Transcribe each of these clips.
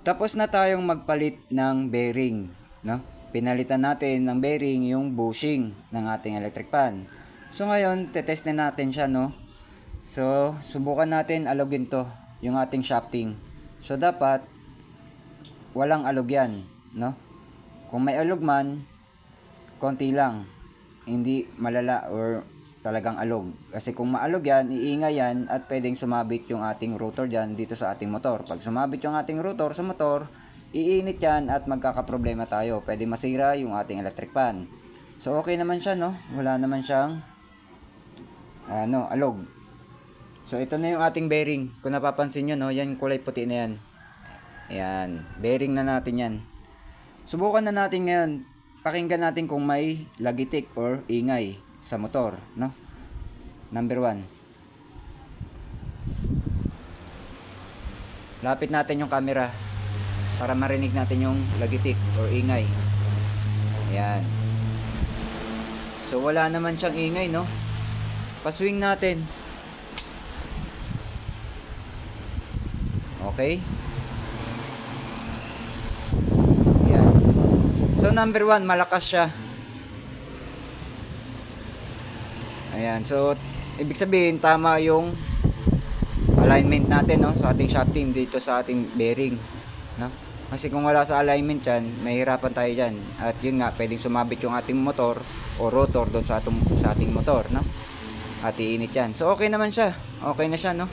Tapos na tayong magpalit ng bearing, no? Pinalitan natin ng bearing yung bushing ng ating electric fan. So ngayon, tetest na natin siya, no? So, subukan natin alogin to, yung ating shafting. So dapat walang alog yan, no? Kung may alog man, konti lang. Hindi malala or talagang alog. Kasi kung maalog yan, iingay yan at pwedeng sumabit yung ating rotor dyan dito sa ating motor. Pag sumabit yung ating rotor sa motor, iinit yan at magkakaproblema tayo. Pwede masira yung ating electric fan. So okay naman siya, no? Wala naman siyang alog. So ito na yung ating bearing. Kung napapansin nyo, no, yan kulay puti na yan. Ayan, bearing na natin yan. Subukan na natin ngayon. Pakinggan natin kung may lagitik or ingay sa motor, no? Number 1. Lapit natin yung camera para marinig natin yung lagitik or ingay. Ayan. So wala naman siyang ingay, no? Paswing natin. Okay? Ayan. So number 1, malakas siya. Ayan. So ibig sabihin tama yung alignment natin, no, sa ating shafting dito sa ating bearing, no? Kasi kung wala sa alignment yan, mahirapan tayo dyan. At yun nga, pwedeng sumabit yung ating motor o rotor doon sa ating motor, no? At iinit yan. So okay naman siya. Okay na siya, no?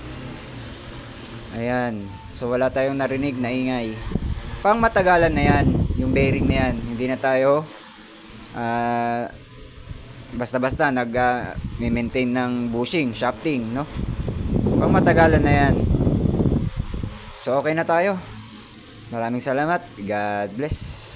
Ayan. So wala tayong narinig na ingay. Pang matagalan na yan, yung bearing na yan. Hindi na tayo basta-basta nag-maintain ng bushing, shafting, no? Pang matagalan na yan. So okay na tayo. Maraming salamat. God bless.